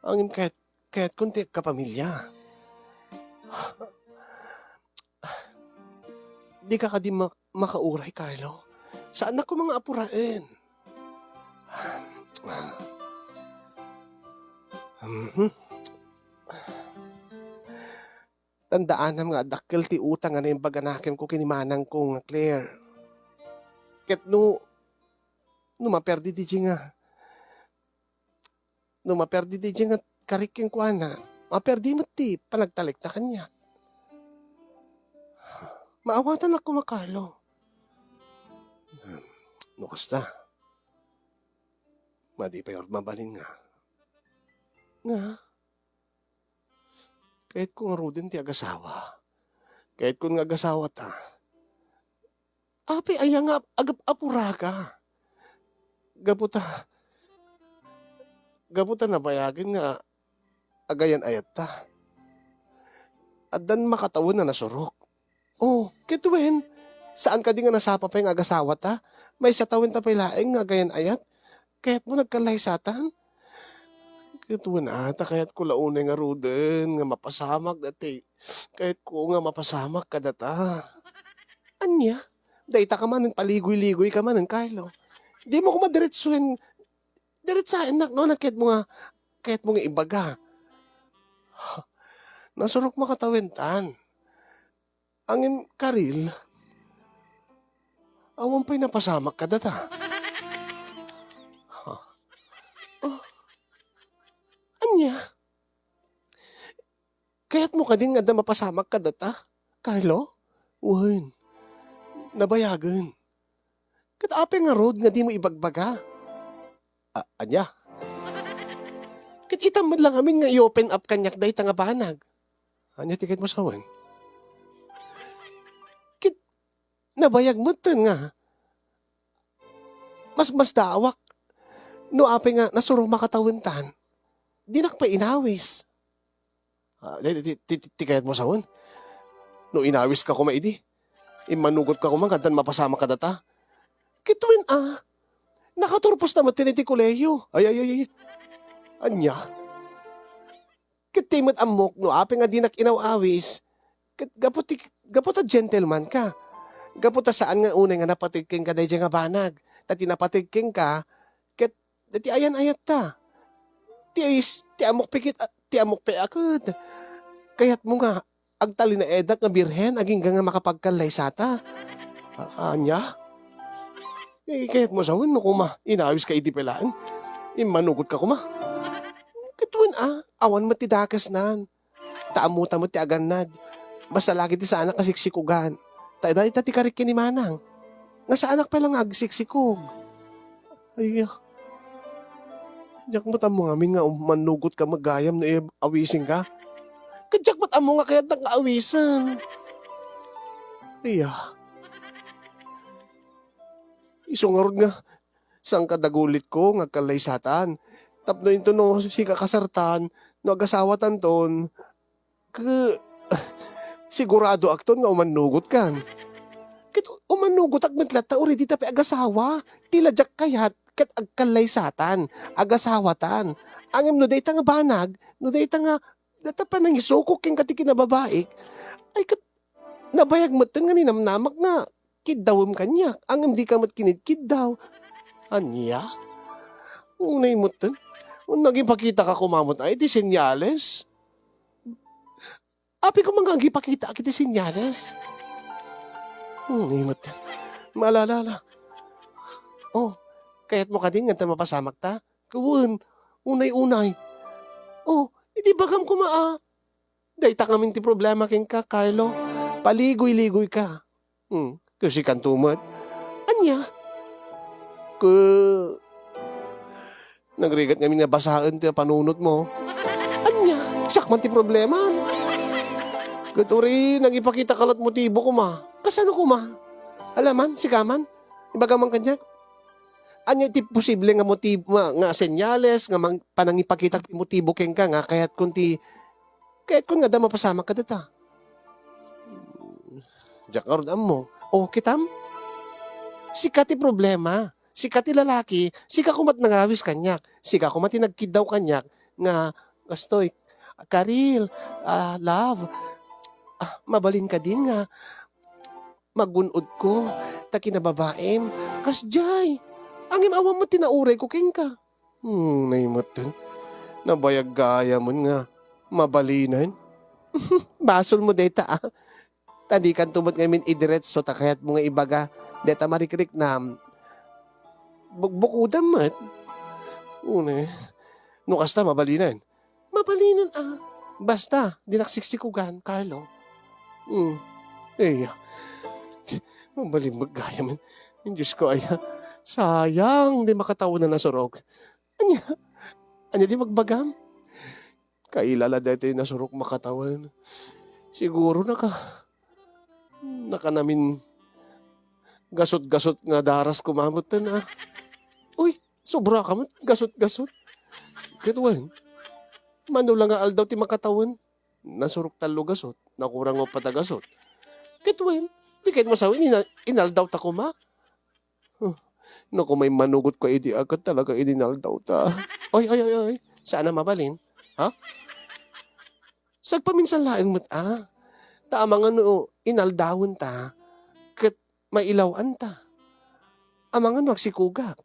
angin kahit kunti kapamilya. Di ka di makauray, Carlo. Saan ako mga apurain? Tandaan nga dakkel ti utang nga naimbaga nakin ko kinimanang ko nga Claire. Ket no maperdi di nga. No maperdi di nga kariking kuana. Maperdi mo ti panagtalik na kanya. Maawatan ako makarlo. No kasta. Madi pa yor mabalin nga. Nga. Kahit kung arudin ti agasawa. Kahit kung agasawa ta. Api aya nga apura ka. Gaputa na bayagin nga agayan ayat ta. At dan makatawin na nasurok. Oh, kitwen. Saan ka di nga nasapa pa yung agasawa ta? May satawin ta pa ilaing nga agayan ayat. Kaya't mo nagkalaysatan. Kitwen ata kaya't ko launay nga ruden nga mapasamak dati. Kaya't ko nga mapasamak ka data. Anya? Dayta ka man, paligoy-ligoy ka man, Carlo. Di mo ko madiretsuhin. Diretsahin nak, no? Kaya't mo nga ibaga. Nasurok makatawentan. Angin karil. Awan pa'y napasamak ka data. Ha? Oh, anya? Kaya't mo ka din nga da mapasamak ka data, Carlo? Wen, nabayagan. Kat ape nga road nga di mo ibagbaga. Anya? Kat itamad lang amin nga i-open up kanyak day nga banag. Anya tiket mo sa wen? Kit nabayag mo nga. Mas dawak. No ape nga nasurong makatawentan. Dinak pa inawis. Tikayat mo sa wen? No inawis ka kumaidi. Imanugot ka kumagantan mapasama ka data. Kitwin nakaturpos naman tinitikuleyo. Ay. Anya? Kitimot amok no ape nga dinak inawawis. Gapot a gentleman ka. Gapot a saan nga unay nga napatigking ka day nga banag. Tati napatigking ka, ket dati ayan-ayat ta. Ti amok pikit, ti amok pe akad. Kayat mo nga, agtali na edak nga birhen, aging nga makapagkalay sata. Anya? Kayat mo sa no kuma, inawis ka iti pelaan. Imanugot ka kuma. Kituan awan mo ti dakas nan. Taamuta mo ti aganad. Basta lagi ti sa anak kasiksikugan. Tayo ti karik ni manang. Nga sa anak pa lang agsiksikog. Ay, Diyak mo tamo ngamin nga manugot ka magayam na awising ka. Kadyak ba't amo nga kaya't nang-aawisan? Ay, isungarod nga. Sang kadagulit ko nga kalaysatan. Tapno ito no si kakasartan no agasawa tanton. Sigurado akton nga umanugot kan. Kit umanugot ak metlata uri di tapi agasawa. Tila jak kayat ket agkalaysatan. Agasawatan. Angem no day nga banag. No day nga data pa nang isukok king katiki na babaik. Ay kat nabayag mo nga ninamnamak nga. Kiddawam kanya. Angem di ka mat kinid daw. Anya? Unay mo tan. Naging pakita ka kumamot ay di senyales. Api ko mga agipakita kiti senyales. Imot. Maalala. Oh, kaya't mo ka din nga mapasamak ta? Kawun, unay-unay. Oh, hindi bagam kumaa. Dayta kaming ti problema king ka, Carlo. Paligoy-ligoy ka. Kasi kan tumot. Anya? Nagrigat kami nga basaan ti panunot mo. Anya? Sakman ti problema. Katuri, nagipakita kalat motibo ko ma. Kasano ko ma? Alaman, sikaman? Ibagaman kanya? Anya ti posible nga motibo nga senyales nga panangipakita ti motibo ken ka nga kaya't kun nga da mapasama ka data. Jakarod mo. O kitam? Sika ti problema. Sika ti lalaki, sika kumat nangawis kanyak. Sika kumat nagkid daw kanyak nga gastoy. Karil, love. Mabalin ka din nga. Magunod ko, taki na babaem. Kasjay, angim awam mo tinauray ko king ka. Naimot dun. Nabayag gaya mo nga. Mabalinan. Basol mo deta Tadi kan tumot ngamin idiretso takayat mo nga ibaga. Deta marikrik na bukudan mat. Nukas ta mabalinan. Mabalinan Basta, dinaksiksikugan, Carlo. Mabaling maggaya man. Yung Diyos ko ay, sayang, di makatawa na nasurok. Anya di magbagam? Kailala dito yung nasurok makatawan. Siguro naka namin gasot-gasot nga daras kumamot na. Uy, sobra ka mo, gasot-gasot. Kituan. Mano lang nga aldaw ti makatawan. Nasurok talo gasot. Nakurang mo patagasot. Kitwen. Di kahit masawin. Inaldaw ta ko ma. Naku may manugot ko idi agad talaga idinaldaw ta. Oy. Saan na mabalin? Ha? Sagpaminsan laing mo't Tama nga inaldawon ta. Kat mailawan ta. Amang nga agsikugak.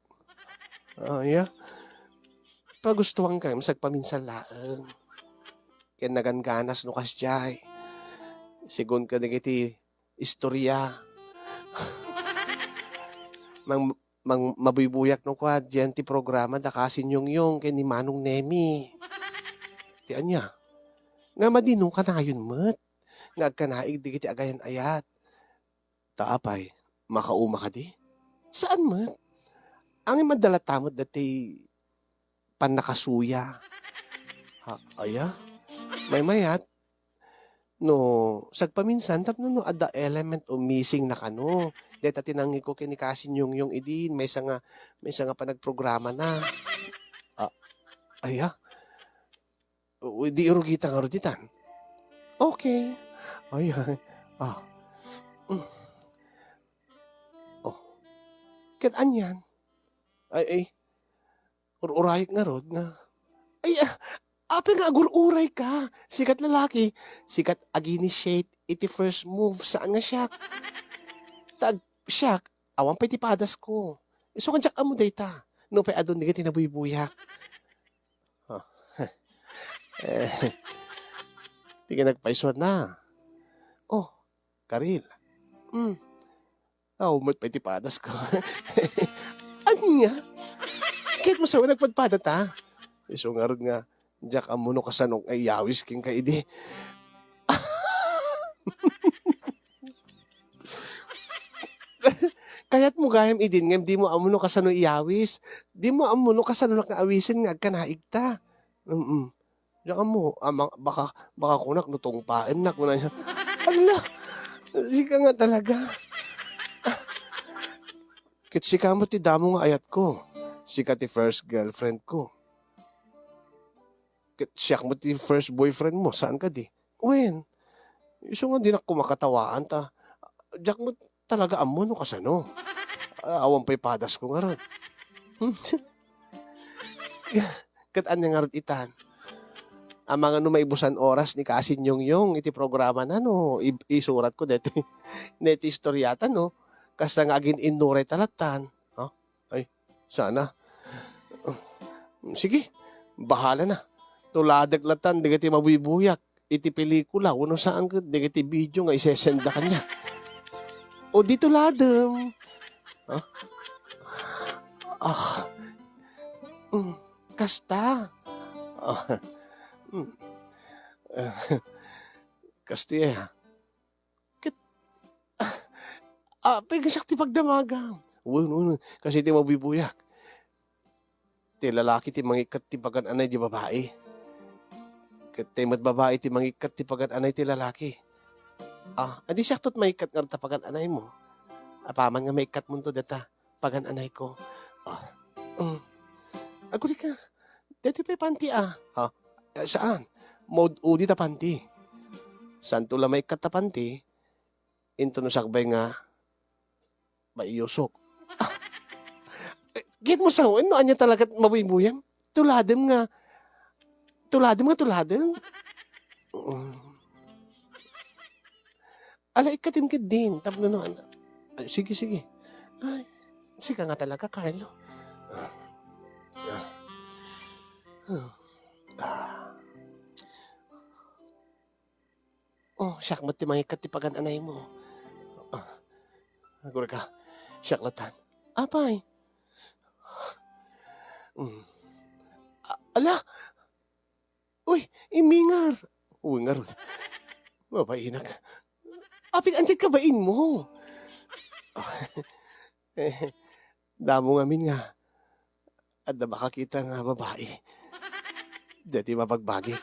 Pagustuhan ka, sagpaminsan laang. Kaya naganganas no kasjay. Sigun ka na kiti istorya. mang mabubuyak no kwa diyan ti programa da kasin yung ken ni Manong Nemi. Ti anya, nga madinong kanayon met, nga agkanaig di kiti agayan ayat. Taapay, makauma ka di? Saan met? Ang madala tamot dati panakasuya. Ha, aya? May mayat? No, sagpaminsan tapno no ada element o missing na kano. Deta tinangi ko kinikasin yung idin, may sa nga pa nagprograma na. Ah, aya? Di urugita nga ruditan. Okay. Ay, ay. Ah. Mm. Oh, ket anyan? Ay, urayik nga rod nga. Ay, ape nga agur-uray ka. Sikat lalaki, sikat ag-initiate iti first move saan nga siya. Tag siya, awan pa iti padas ko. Iso kan amo dayta. No pa adon di ka tinabuy-buyak. Ah, eh, di ka nagpaiswan na. Oh, Karil. Hmm. Umot pa iti padas ko. Anya? Kahit mo sawa nagpadpada ta. Iso nga ron nga, Jack amuno kasanong ay yawis king kaidi. Kaya't mo gayam idin ngem di mo amuno kasano iyawis. Di mo amuno kasano nakaawisin nga agkanaigta. Diyan mo, baka kunak nutong paen nak mo na niya. Ala, sika nga talaga. Kit sika mo ti damo nga ayat ko. Sika ti first girlfriend ko. Kit siyak mo ti first boyfriend mo. Saan ka di? Wen, iso nga di na kumakatawaan ta. Diyak mo talaga amo no kasano. Awan pa'y padas ko nga ron. Kat anya nga ron itan. Ang mga no maibusan oras ni Kasin yung iti programa na no. Isurat ko deti. Neti istoryata no. Kas nga agin inure talatan. Huh? Ay, sana. Sige, bahala na. Tuladag latan, di ti mabubuyak. Iti pelikula, uno saan ka, di ti video nga isesenda kanya. O dito ladem. Huh? Ah, kasta. Ah, kasta ya. Pegasak ti pagdamagam. Uno, kasi ti mabubuyak. Ti lalaki ti mangikat ti pagan anay di babae. Ket mat babae ti mangikat ti pagan anay ti lalaki. Adi saktot maikat nga ta pagan anay mo. Apaman nga maikat mo to data pagan anay ko. Aguli ka. Dati pa panti Ha? Saan? Mode udi ta panti. Saan to la maikat ta panti? Into no sakbay nga maiyusok. Git mo sa no anya talaga mabuybuyan. Tuladem nga. Tuladem. Ala ikatim ka din. Tapno no. Sige. Ay, sika nga talaga, Carlo. Siyak mo ti mangikat ti pagan anay mo. Agura ka. Siyak latan. Apay. Ala! Uy, imingar! Uy, nga ron. Mapainak. Aping antit ka bain mo? Damo nga min nga. At na makakita nga babae. Dati mapagbagi.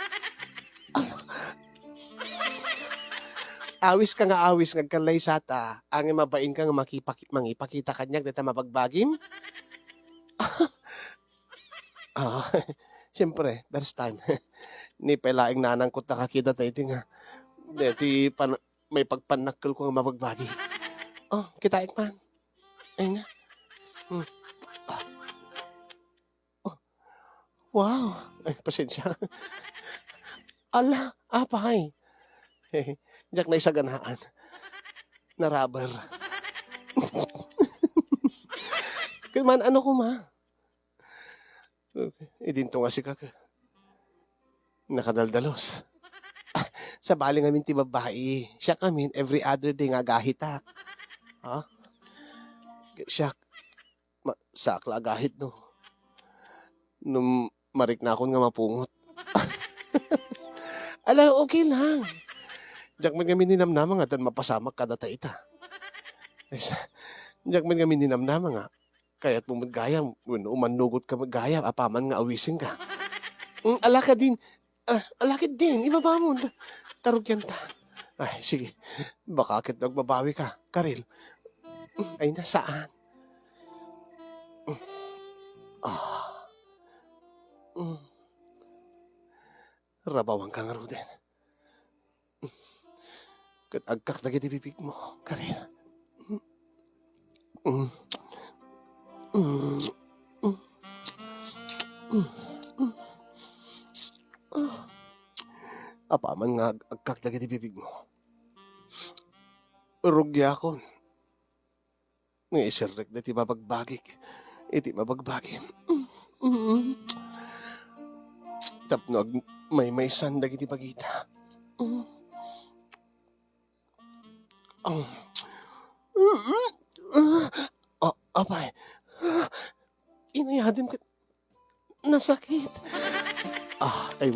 Awis ka nga ngagkalay sata. Ang mabain ka nga mangipakita kanyag dati mapagbagim. Siyempre, first time. Ni pelaing nanang ko nakakita tayo nga. Dati may pagpanakil ko nga mapagbagi. Kita man. Ay nga. Wow. Ay, pasensya. Ala, apay. Diyak na isaganaan. Na rubber. Kalman, ano ko ma? Dinto nga si kaka. Nakadaldalos. Sa bali ngamin ti babae. Siya kamin every other day nga gahitak. Siya, sakla agahit no. Nung marik na akon nga mapungot. Ala, okay lang. Diyak man kami ninamnama nga tan mapasamak kada ta ita. Diyak man kami ninamnama nga. Kaya't mo maggayam, umanugot ka maggayam, apaman nga awisin ka. Alaka din, alakit din, ibaba mo, tarog yan ta. Ay, sige, baka akit nagbabawi ka, Karil. Ay, nasaan? Ah, rabawang ka nga Ruden. Kat agkak na bibig mo, Karil. Apaman nga agkak na bibig mo. Rugya ko. Nga isirek na ti mabagbagik. Iti mabagbagi. Tapno may sandag iti pagita. Apay. Inayadim ka. Nasakit. Ay,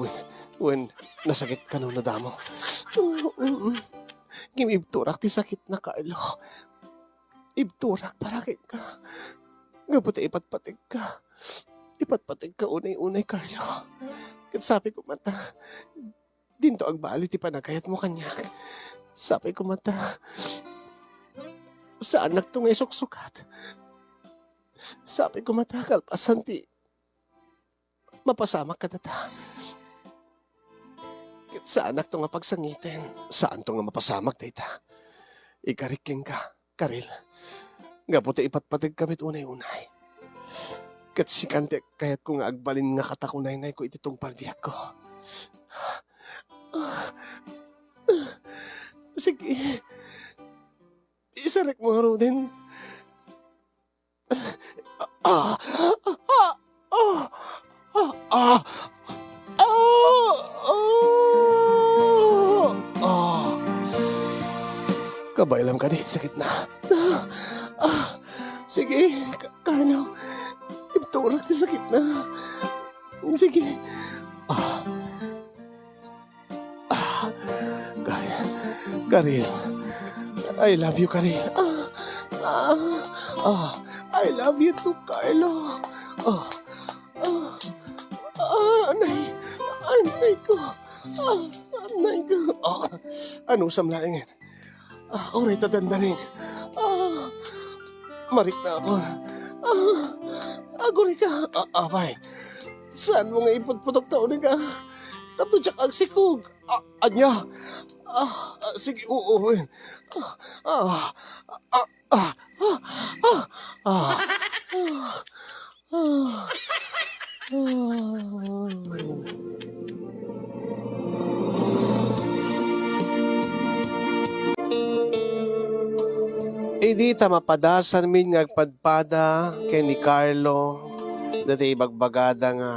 when nasakit ka nung nadamo. Gimibturak ti sakit na Carlo. Ibturak para kay ka. Nga puti ipatpatig ka. Ipatpatig ka unay-unay, Carlo. Kat sabi ko mata, dinto agbali ti panagayat mo kanya. Sabi ko mata, saan nagtungay suksukat? Sabi ko mata, kalpasan ti mapasamak ka data. Kat saan nagto nga pagsangitin? Saan to nga mapasamak data? Ikariking ka, Karil. Nga puti ipatpatig kamit unay-unay. Kat si Kante, kaya't ko nga agbalin nga katakunay-nay ko ititong palbiyak ko. Sige. Isarek mo, Ruden. Kabaylam ka dito, sakit na. Sige, Carlo. Ibturak di sakit na. Sige. Karil. I love you, Karil. I love you too, Carlo. Anay ko. Anay ko. Ano samlaingin? Oray tatandalin. Marik na ako. Aguri ka. Abay. Saan mo nga iputputok taon ka? Tapos siya agsikog. Anya. Sige, uuwin. Idi ta mapadasan min ngagpadpada kay ni Carlo dati bagbagada nga.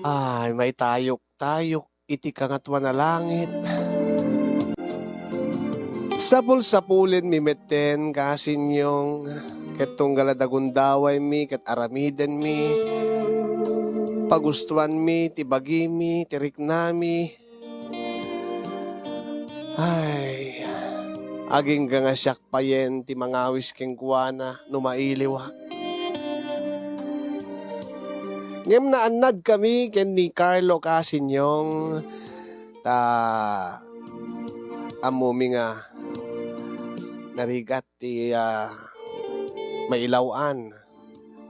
Ay, may tayok iti kangatwa na langit. Sapul-sapulin mi meten kasin yung ketong galadagundaway mi ket aramiden mi pagustuhan mi tibagi mi tirik nami. Ay, aging nga siyak payen ti mangawis keng kuwana numailiwa. Ngem na anad kami ken ni Carlo kasin yung amumi nga narigat ti mailawan.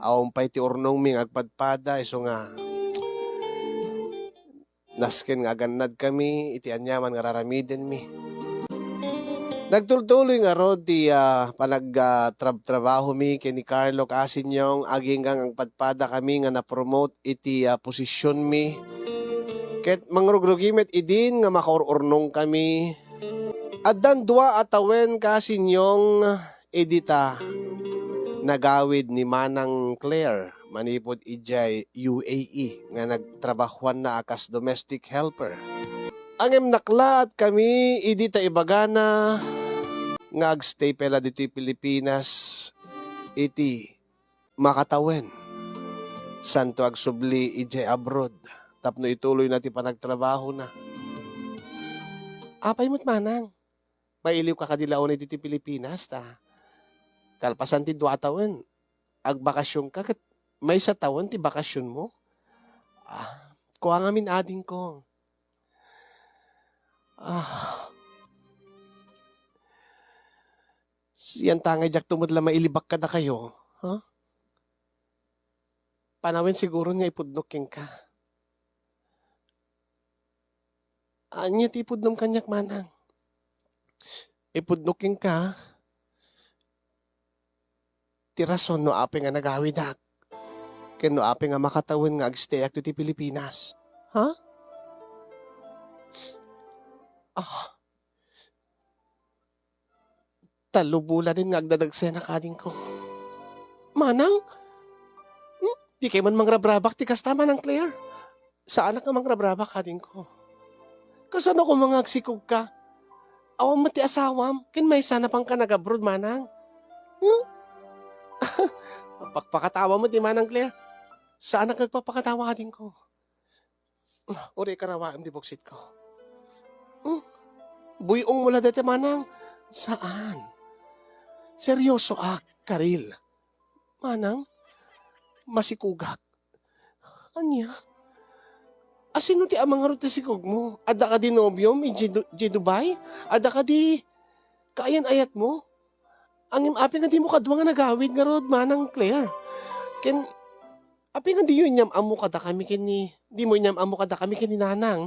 Awang pa'y ti urnong mi agpadpada iso nga nasken nga aganad kami iti anyaman nga raramiden mi. Nagtultuloy nga rod ti panagtrabaho mi kay ni Carlo kasin yung aging ang padpada kami nga na-promote iti posisyon mi. Ket mangrugrugimet idin nga makaururnong kami. Addan dua atawen kasin yung edita nagawid ni Manang Claire manipod ijay UAE nga nagtrabahuan na akas domestic helper. Angem nakla at kami idita ibagana nga agstay pela dito'y Pilipinas iti makatawen. Santo agsubli ijay abroad. Tapno ituloy na ti panagtrabaho na. Apay mo't manang. Mailiw ka kadilaon iti Pilipinas ta. Kalpasan ti dua tawen. Agbakasyon ka kat may sa taon ti bakasyon mo. Kuha nga min ading ko. Siyan tangay jak tumudla mailibak ka da kayo. Huh? Panawin siguro nga ipudnoking ka. Anya ti ipudnom kanyak manang. Ipudnoking ka. Ti rason no ape nga nagawidak. Ken no ape nga makatawin nga agstay ak ti Pilipinas. Ha? Talubula din nga agdadagsena kading ko. Manang? Di kay man mangrabrabak ti kasta manang Claire. Saan ka mangrabrabak kading ko? Kasano ko mga agsikog ka? Awam mati asawam, ken may sana pang ka nag-abroad manang. Pakpakatawa mo di manang Claire. Saan ang nagpapakatawa kading ko? Uri karawaan di buksit ko. Buyong mula dati manang. Saan? Seryoso Karil. Manang, masikugak. Anya? Asino ti amang harot ti sikog mo? Ada ka di nobyom di Dubai? Ada ka di kaayan ayat mo? Ang api nga di mo kadwa nga nagawid nga rod, manang Claire. Ken, api nga di yun nyam amo kada kami kini, di mo nyam amo kada kami kini nanang.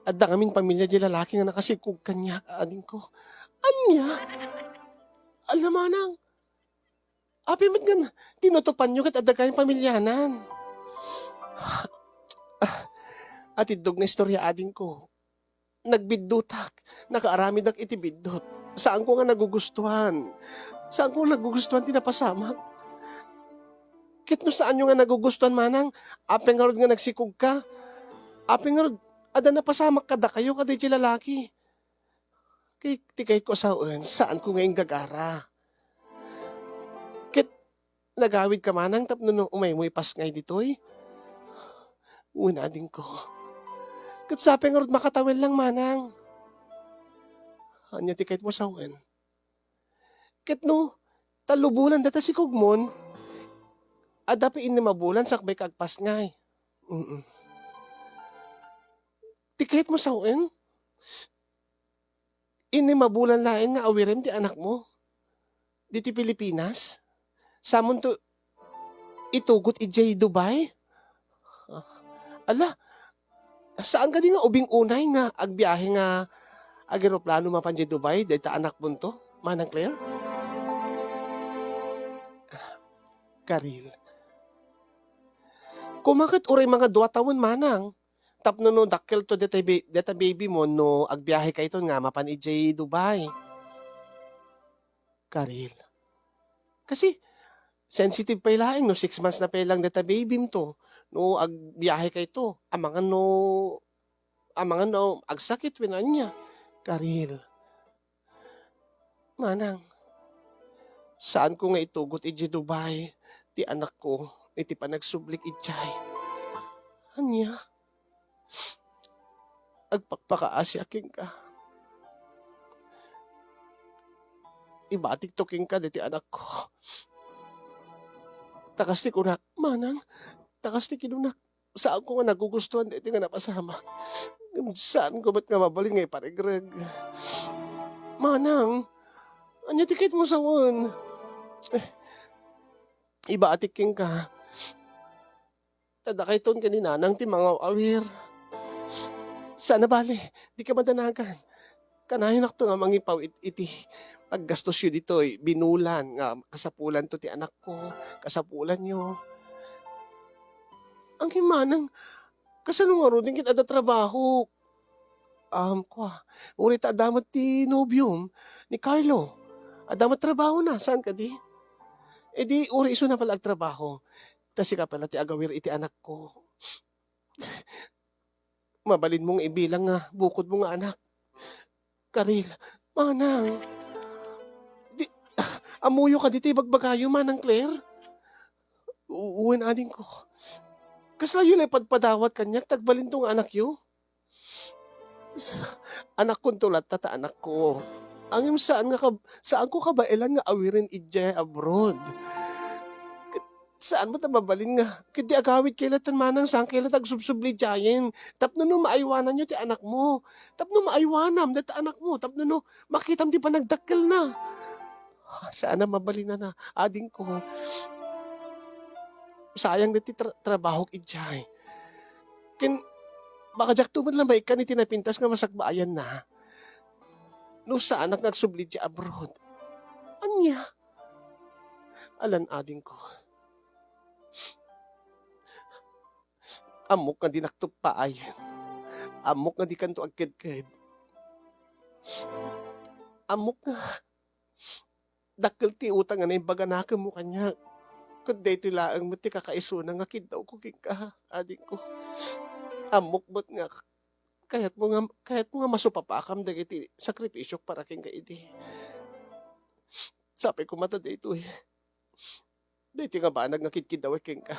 Adda kamin pamilya di lalaki nga nakasikog kanya ading ko. Anya? Alam manang, api mat nga tinutupan nyo kat adda kayong pamilyanan. At idog na istorya ading ko. Nagbiddutak, nakaaramid ak iti biddot. Saan ko nga nagugustuhan? Saan ko nagugustuhan tinapasamak? Kit no saan nyo nga nagugustuhan manang? Api nga rod nga nagsikog ka. Api nga rod, ada napasamak kada kayo kada iti lalaki. Tikay ko saan ko ngayon gagara? Kit nagawid ka manang tapno no umay mo ipas ngay ditoy. Una din ko. Kat sapi nga rod makatawin lang manang. Anya tikay mo sawen. Kit no, talubulan data si Kugmon. Adapi in mabulan sakbay kagpas ngay. Tikay mo sawen. Ini mabulan lain nga awirem ti anak mo. Diti Pilipinas. Samon to itugot ijay Dubai. Ala, saan ka di nga ubing unay nga agbiyahe nga ageroplano mapanjay Dubai dahil ta anak mo to, manang Claire? Karil. Kumakit uray mga 2 taon manang. Tapno no dakkel to deta baby mo no agbiyahe ka ito nga mapan ijay Dubai. Karil. Kasi sensitive pa ilaing no 6 months na pa ilang deta baby mo to. No agbiyahe ka ito. Amangan no agsakit winan niya. Karil. Manang. Saan ko nga itugot ijay Dubai? Ti anak ko iti panagsublik ijay. Anya? Agpakpakaasi aking ka. Ibatik toking ka diti anak ko. Takasti ko na, manang, takasti kinunak. Saan ko nga nagugustuhan diti nga napasama. Saan ko ba't nga mabalin nga iparigreg. Manang, anya tikit mo sawon. Ibatik king ka. Tadakay ton kaninanang ti mga awir. Sana bale, di ka madanagan. Kanayon akto nga mangipaw iti paggastos yu dito binulan nga kasapulan to ti anak ko, kasapulan nyo. Ang himanang, kasano nga rin kita ada trabaho. Ulit adamat ti nobyum ni Carlo. Adamat trabaho na, saan ka di? E di uri iso na pala agtrabaho. Tas sika pala ti agawir iti anak ko. Mabalin mong ibilang nga bukod mo nga anak. Karil, manang, di, amuyo ka diti bagbagayo manang Claire. Uuwan ading ko. Kaslayo lay padpadawat kanyak tagbalin tong anak yo. Anak kong tulat tata anak ko. Ang saan ko kabailan nga awirin ijay abroad. Saan mo tababalin nga? Kiti agawit kailatan manang saan kailat agsubsubli jayen. Tapno no maaywanan nyo ti anak mo. Tapno maaywanam dati anak mo. Tapno no makitam di pa nagdakkel na. Sana mabalin na ading ko. Sayang dati trabaho ijay. Baka jak tumad lang ba ikan iti napintas nga masakbaayan na. No sa anak nagsubli di abroad. Anya? Alan ading ko. Amok nga di naktupayan. Amok nga di kanto agked-ked. Amok nga. Dakkel ti utang nga na yung baganakam mo kanya. Kundi ito laang mo ti kakaisuna nga kidaw ko ka, ading ko. Amok ba't nga kahit mo nga masupapakam dagiti sakripisyo para king ka iti. Sabi ko mata dito eh. Dito nga ba nagngakit-kidaw king ka.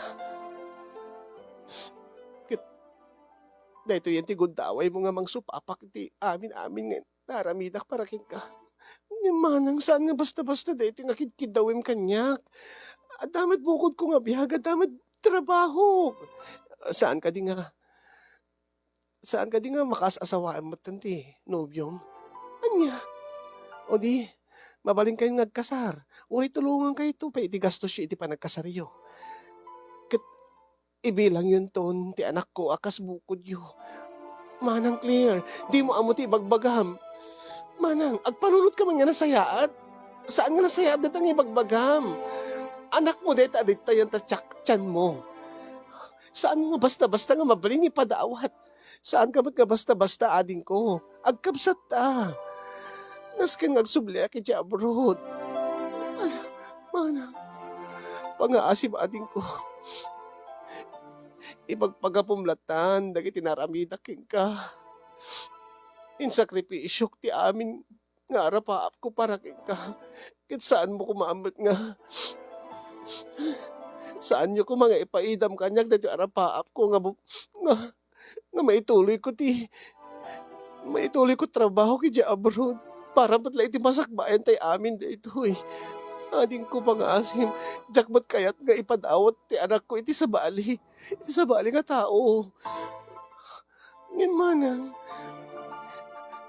Dahito yan ti gundaway mo nga mang supapak ti amin nga naramidak para king ka. Yung manang saan nga basta-basta dahito nga kidawim kanyak. At damat bukod ko nga biyaga, damat trabaho. Saan ka di nga makasasawaan mo tanti, nobyong? Anya? O di, mabaling kayo nagkasar. Uri tulungan kayo ito, pa iti gastos siya iti pa nagkasaryo. Ibilang yun ton, ti anak ko, akas bukod yo. Manang Claire, di mo amo ti bagbagam. Manang, agpanunod ka man nga nasayaat. Saan nga nasayaat datang ibagbagam? Anak mo deta yan tas tiyakchan mo. Saan nga basta-basta nga mabaling ipadawat? Saan ka ba't nga basta-basta ading ko? Agkabsat ta. Nasken nga agsubli aki di abroad. Manang, pangaasim ading ko. Ipagpagapumlatan, dagiti naramida king ka. Insakripisyok ti amin nga arapaap ko para king ka. Kit saan mo kumamit nga. Saan nyo ko mga ipaidam kanyak dati arapaap ko nga maituloy ko trabaho ki abroad. Para ba't lang iti masakbayan tay amin dito eh. Ading ko pang-asim, jakbat kayat nga ipadawat ti anak ko iti sa bali. Iti sa bali nga tao. Ngayon manang,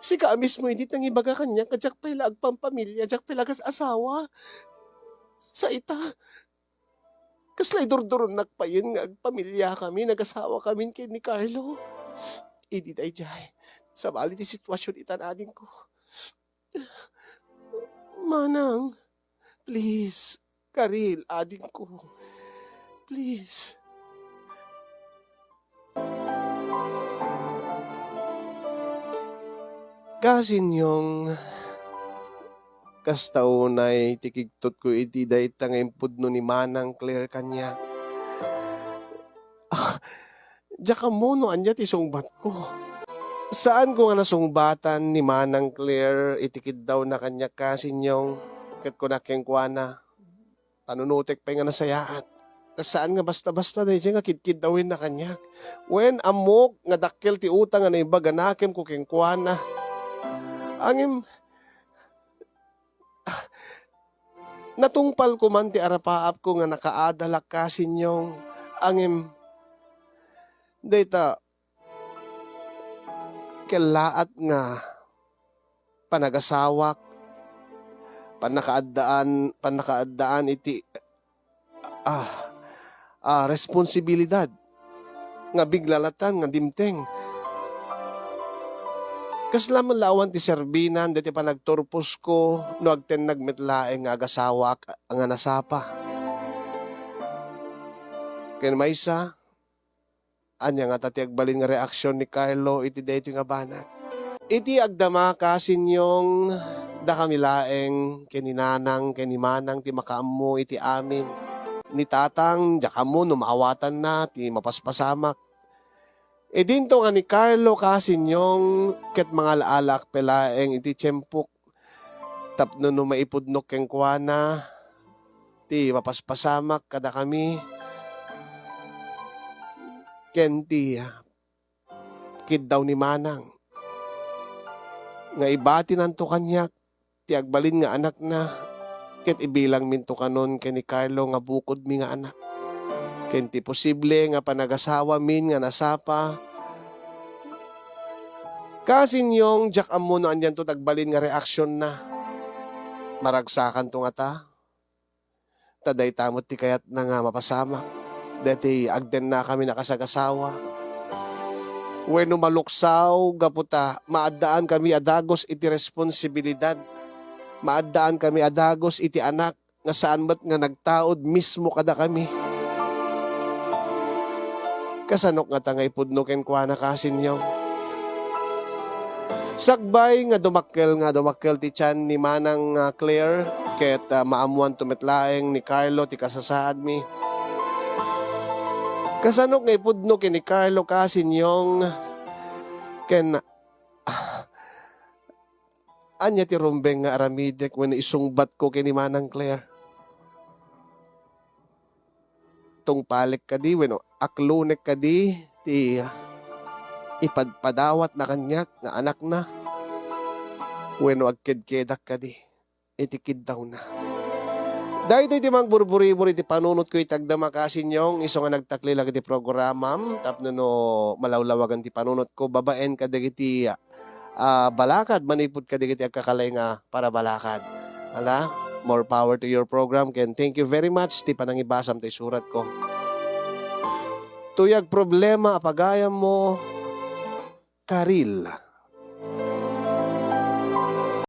si ka mismo hindi nang ibaga kanya, kadyak pala agpampamilya, jak pala kas asawa. Sa ita, kaslay durduron nagpayin nga agpamilya kami, nag-asawa kami kay ni Carlo. Idi day jay, sa bali ti sitwasyon itanading ko. Manang, please, Karil, ading ko. Please. Kasin yung kastaunay tikigtot ko iti day tangempod no ni Manang Claire kanya. Diya mo no anya ti sungbat ko. Saan ko nga nasungbatan ni Manang Claire itikid daw na kanya kasin yung kat ko na kengkwana. Tanunutek pa nga nasayaat. Saan nga basta-basta na nga kidkid dawin na kanyak. When amok nga dakkel ti utang nga naibaganakem ko kengkwana. Angim, natungpal ko man ti arapaap ko nga nakaadalak kasin yung angim, data, kalaat nga panagasawak, panakaadaan iti responsibilidad nga biglalatan nga dimteng. Kasla malawan ti serbinan dati pa nagturpos ko no agten nagmetlaeng nga agasawak nga nasapa. Ken maysa anya nga tati agbalin nga reaksyon ni Carlo iti daytoy nga bana. Iti agdama kasin yung da kami laeng ken ni nanang ken ni manang ti makaammo iti amin. Ni tatang diya kamo no maawatan na ti mapaspasamak. E dinto nga ni Carlo kasinyong ket mga laalak pelaeng iti tiyempok tapno no maipudnok ken kuana ti mapaspasamak kada kami ken ti kid daw ni manang nga ibati nanto kanyak ti agbalin nga anak na ket ibilang minto kanon ken ni Carlo nga bukod mi nga anak. Ken ti posible nga panagasawa min nga nasapa. Kasinyong jak ammo no andyan to tagbalin nga reaksyon na. Maragsakan to nga ta. Taday tamot ti kayat na nga mapasamak. Dati agden na kami nakasagasawa. Wenno maluksaw gaputa maadaan kami adagos iti responsibilidad. Maadaan kami adagos iti anak nga saan met nga nagtaod mismo kada kami. Kasanok nga tangay pudno ken kuana kasinyong. Sakbay nga dumakkel ti tiyan ni manang Claire ket maamuan tumetlaeng ni Carlo ti kasasaad mi. Kasanok nga ipudno ken ni Carlo kasinyong ken anya ti rumbeng nga aramidek when isungbat ko ken ni manang Claire. Tungpalik kadi wenno aklunek kadi ti ipadpadawat na kanyak nga anak na. Wenno agkedkedak kadi iti kiddaw na. Dahito iti mang burburi-buri ti panunot ko itagdama kasinyong iso nga nagtaklilag iti programam tapno no malawlawagan ti panunot ko babaen kadagiti balakad manipud kadagiti agkakalay nga para balakad. Ala, more power to your program ken thank you very much ti panangibasam ti surat ko. Tuyag problema apagayam mo Karil.